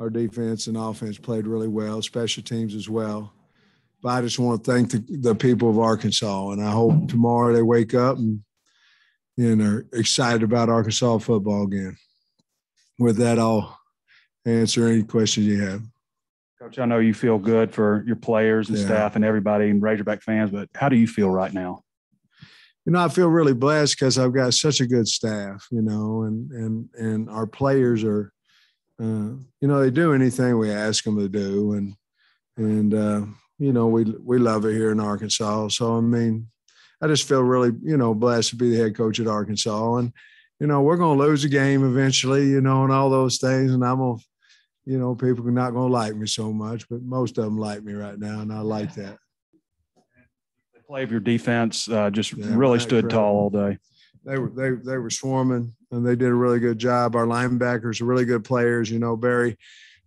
our defense and offense played really well, special teams as well. But I just want to thank the people of Arkansas, and I hope tomorrow they wake up and are excited about Arkansas football again. With that, I'll answer any questions you have. Coach, I know you feel good for your players and staff and everybody and Razorback fans, but how do you feel right now? I feel really blessed because I've got such a good staff, and our players are, they do anything we ask them to do. And we love it here in Arkansas. So, I just feel really, blessed to be the head coach at Arkansas. And, we're going to lose a game eventually, and all those things. And I'm going to, people are not going to like me so much, but most of them like me right now, and I like that. The play of your defense really stood tall all day. They were swarming, and they did a really good job. Our linebackers are really good players. Barry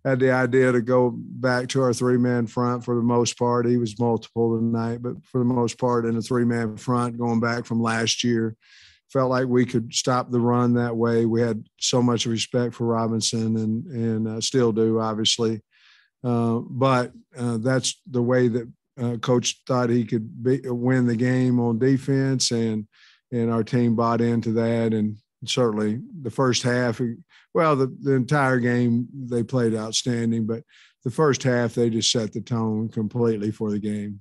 had the idea to go back to our three-man front for the most part. He was multiple tonight, but for the most part in a three-man front going back from last year. Felt like we could stop the run that way. We had so much respect for Robinson and still do, obviously. But that's the way that Coach thought he could win the game on defense, and our team bought into that. And certainly the first half, the entire game they played outstanding, but the first half they just set the tone completely for the game.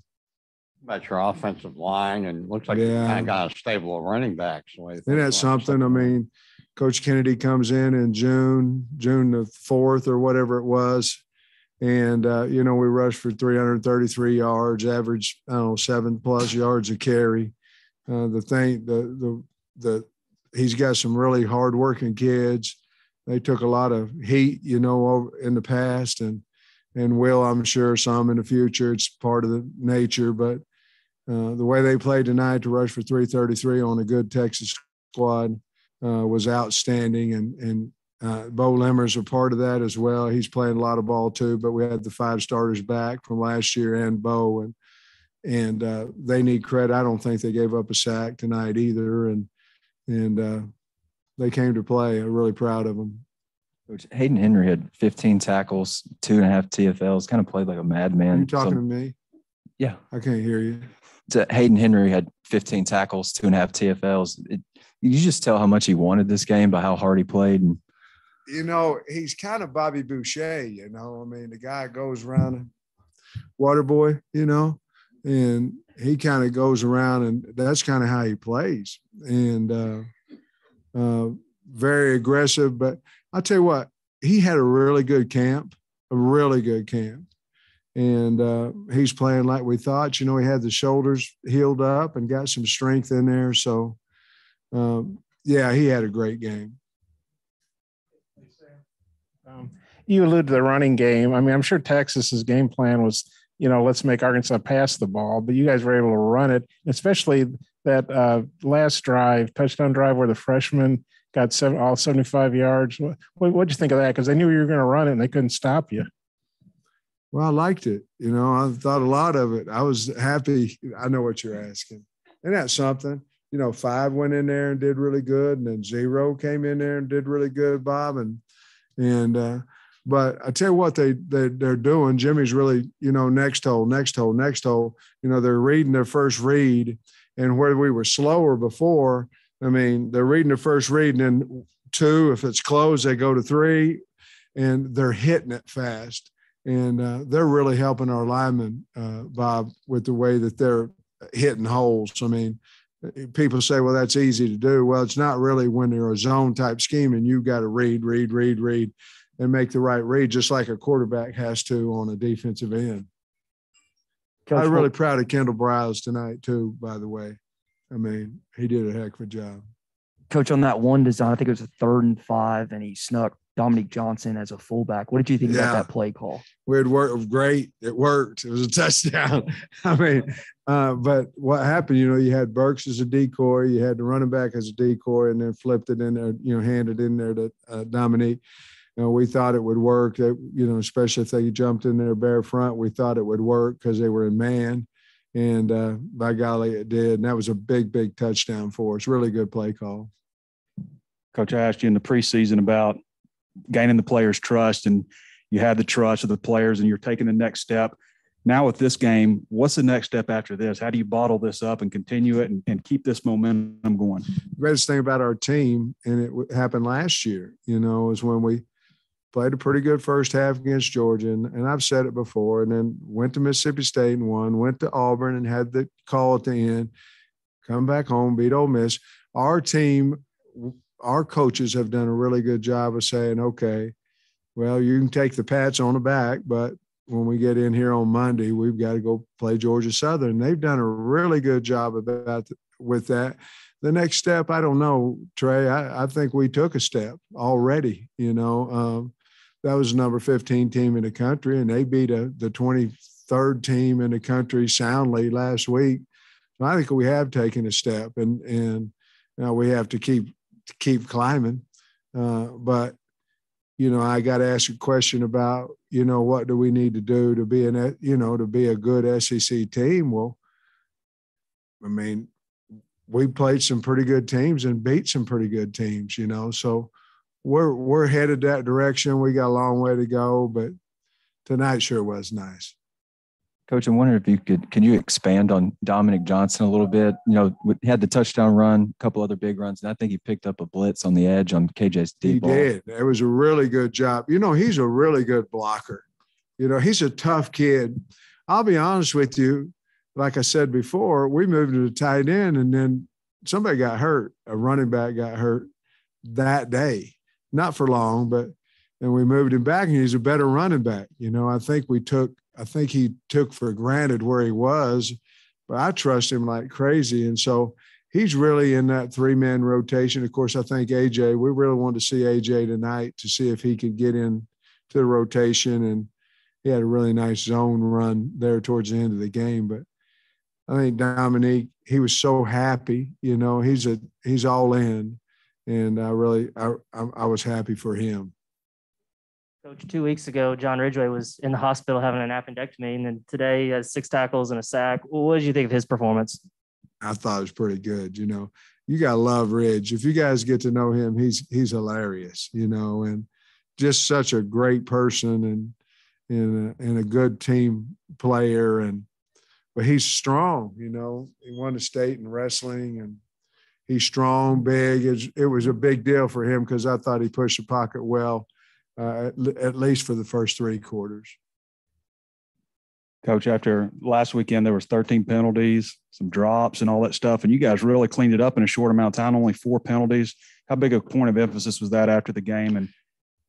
About your offensive line, and looks like you kind of got a stable of running backs. Isn't that something? Coach Kennedy comes in June the 4th or whatever it was. And, we rushed for 333 yards, average, 7+ yards a carry. He's got some really hardworking kids. They took a lot of heat, in the past, and will, I'm sure, some in the future. It's part of the nature, but the way they played tonight to rush for 333 on a good Texas squad was outstanding. And Bo Lemmer's a part of that as well. He's playing a lot of ball too, but we had the 5 starters back from last year and Bo, and they need credit. I don't think they gave up a sack tonight either. And they came to play. I'm really proud of them. Coach, Hayden Henry had 15 tackles, 2.5 TFLs, kind of played like a madman. Are you talking to me? Yeah. I can't hear you. Hayden Henry had 15 tackles, 2.5 TFLs. You just tell how much he wanted this game by how hard he played. And he's kind of Bobby Boucher, the guy goes around water boy, and he kind of goes around, and that's kind of how he plays. And very aggressive. But I'll tell you what, he had a really good camp. And he's playing like we thought. He had the shoulders healed up and got some strength in there. So, he had a great game. You alluded to the running game. I'm sure Texas's game plan was, let's make Arkansas pass the ball, but you guys were able to run it, especially that last touchdown drive where the freshman got all 75 yards. What'd you think of that? Because they knew you were going to run it and they couldn't stop you. Well, I liked it. I thought a lot of it. I was happy. I know what you're asking. And that's something. 5 went in there and did really good, and then 0 came in there and did really good, Bob. But I tell you what they're doing. Jimmy's really, next hole. They're reading their first read, and where we were slower before, they're reading the first read, and then 2, if it's closed, they go to 3, and they're hitting it fast. And they're really helping our linemen, Bob, with the way that they're hitting holes. People say, well, that's easy to do. Well, it's not really when they're a zone type scheme, and you've got to read, and make the right read, just like a quarterback has to on a defensive end. I'm really proud of Kendall Briles tonight, too, by the way. He did a heck of a job. Coach, on that one design, I think it was a 3rd and 5, and he snuck Dominique Johnson as a fullback. What did you think about that play call? It worked great. It worked. It was a touchdown. But what happened, you had Burks as a decoy, you had the running back as a decoy, and then flipped it in there, handed in there to Dominique. We thought it would work, especially if they jumped in there bare front. We thought it would work because they were in man. And by golly, it did. And that was a big, big touchdown for us. Really good play call. Coach, I asked you in the preseason about gaining the players' trust, and you had the trust of the players, and you're taking the next step. Now with this game, what's the next step after this? How do you bottle this up and continue it and keep this momentum going? The greatest thing about our team, and it happened last year, is when we played a pretty good first half against Georgia, and I've said it before, and then went to Mississippi State and won, went to Auburn and had the call at the end, come back home, beat Ole Miss. Our team, our coaches have done a really good job of saying, okay, well, you can take the pats on the back, but when we get in here on Monday, we've got to go play Georgia Southern. They've done a really good job with that. The next step, I don't know, Trey. I think we took a step already. That was number 15 team in the country, and they beat the 23rd team in the country soundly last week. So I think we have taken a step, and we have to keep climbing. But I got to ask a question about, what do we need to do to be to be a good SEC team? Well, I mean, we played some pretty good teams and beat some pretty good teams, so we're headed that direction. We got a long way to go, but tonight sure was nice. Coach, I'm wondering if can you expand on Dominic Johnson a little bit? He had the touchdown run, a couple other big runs, and I think he picked up a blitz on the edge on KJ's deep ball. He did. It was a really good job. He's a really good blocker. He's a tough kid. I'll be honest with you. Like I said before, we moved to the tight end, and then somebody got hurt. A running back got hurt that day. Not for long, and we moved him back, and he's a better running back. I think he took for granted where he was, but I trust him like crazy. And so he's really in that 3-man rotation. Of course, I think AJ, we really wanted to see AJ tonight to see if he could get into the rotation. And he had a really nice zone run there towards the end of the game. But I think Dominique, he was so happy, he's all in. And I was happy for him. Coach, 2 weeks ago, John Ridgway was in the hospital having an appendectomy, and then today he has 6 tackles and a sack. What did you think of his performance? I thought it was pretty good. You got to love Ridge. If you guys get to know him, he's hilarious, and just such a great person and a good team player. But he's strong, he won the state in wrestling, and he's strong, big. It was a big deal for him because I thought he pushed the pocket well. At least for the first 3 quarters. Coach, after last weekend, there was 13 penalties, some drops and all that stuff, and you guys really cleaned it up in a short amount of time, only 4 penalties. How big a point of emphasis was that after the game? And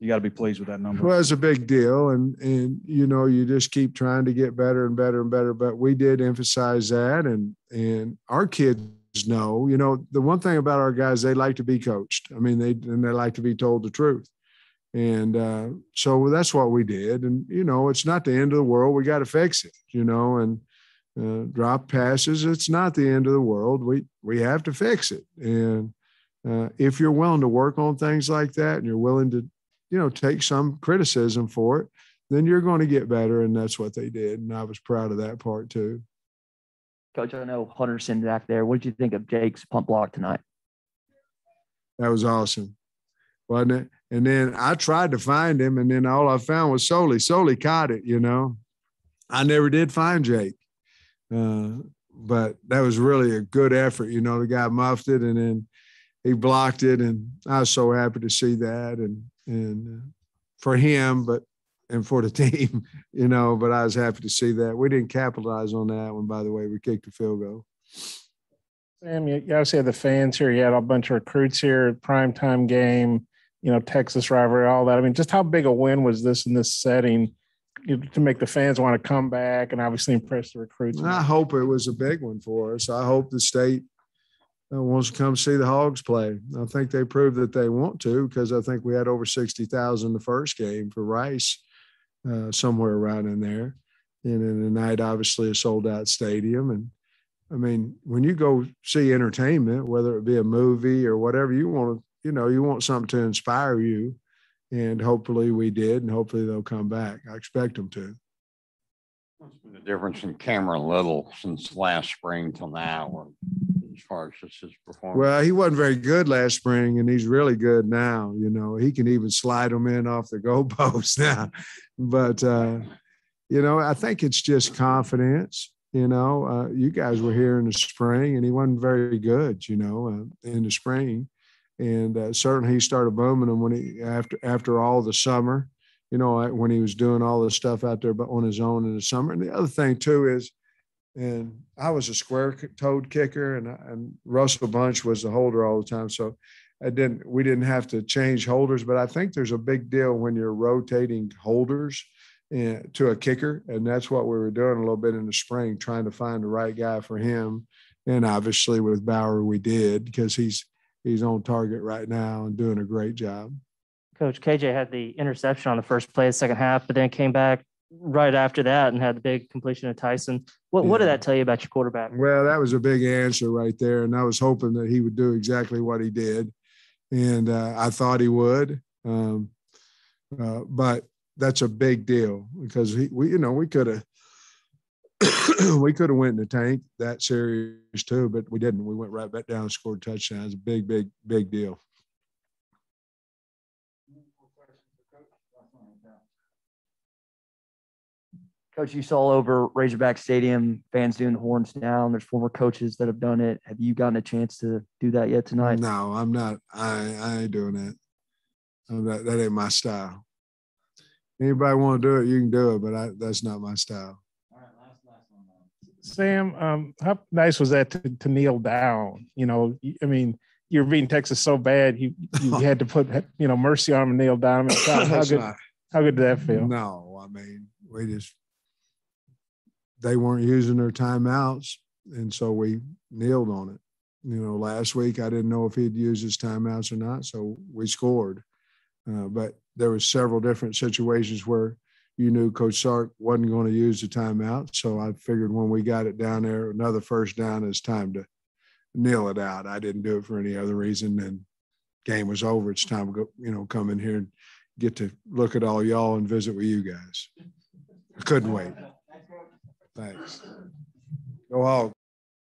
you got to be pleased with that number. Well, it's a big deal, and you just keep trying to get better and better and better, but we did emphasize that, and our kids know, the one thing about our guys, they like to be coached. I mean, they like to be told the truth. And so that's what we did. And, it's not the end of the world. We got to fix it, and drop passes. It's not the end of the world. We have to fix it. And if you're willing to work on things like that and you're willing to, take some criticism for it, then you're going to get better. And that's what they did. And I was proud of that part too. Coach, I know Hunter's in back there. What did you think of Jake's punt block tonight? That was awesome, wasn't it? And then I tried to find him, and then all I found was Soley. Soley caught it, I never did find Jake. But that was really a good effort. The guy muffed it, and then he blocked it, and I was so happy to see that. And for him, and for the team, but I was happy to see that. We didn't capitalize on that one, by the way. We kicked a field goal. Sam, you obviously had the fans here. You had a bunch of recruits here, primetime game. Texas rivalry, all that. I mean, just how big a win was this in this setting to make the fans want to come back and obviously impress the recruits? I hope it was a big one for us. I hope the state wants to come see the Hogs play. I think they proved that they want to, because I think we had over 60,000 the first game for Rice, somewhere around in there. And then the night, obviously, a sold-out stadium. And, I mean, when you go see entertainment, whether it be a movie or whatever you want to, you want something to inspire you, and hopefully we did, and hopefully they'll come back. I expect them to. What's been the difference in Cameron Little since last spring till now? as far as just his performance? Well, he wasn't very good last spring, and he's really good now. You know, he can even slide them in off the goalpost now. But, you know, I think it's just confidence. You know, you guys were here in the spring, and he wasn't very good, you know, in the spring. And certainly he started booming them when he after all the summer, you know, when he was doing all this stuff out there but on his own in the summer. And the other thing, too, is and I was a square-toed kicker, and Russell Bunch was the holder all the time. So we didn't have to change holders. But I think there's a big deal when you're rotating holders to a kicker, and that's what we were doing a little bit in the spring, trying to find the right guy for him. And obviously with Bauer, we did, because he's on target right now and doing a great job. Coach, KJ had the interception on the first play of the second half, but then came back right after that and had the big completion of Tyson. What did that tell you about your quarterback? Well, that was a big answer right there, and I was hoping that he would do exactly what he did, and I thought he would. But that's a big deal, because we could have went in the tank that series too, but we didn't. We went right back down and scored touchdowns. Big deal. Coach, you saw over Razorback Stadium, fans doing the horns down. There's former coaches that have done it. Have you gotten a chance to do that yet tonight? No, I'm not. I ain't doing that. That ain't my style. Anybody want to do it, you can do it, but that's not my style. All right, last one. Sam, how nice was that to kneel down? You know, I mean, you're beating Texas so bad, you had to put mercy on him and kneel down. I mean, how good did that feel? No, I mean, they weren't using their timeouts, and so we kneeled on it. You know, last week I didn't know if he'd use his timeouts or not, so we scored. But there was several different situations where you knew Coach Sark wasn't going to use the timeout, so I figured when we got it down there, another first down, it's time to kneel it out. I didn't do it for any other reason, and game was over. It's time to go, come in here and get to look at all y'all and visit with you guys. I couldn't wait. Thanks. Go Hogs.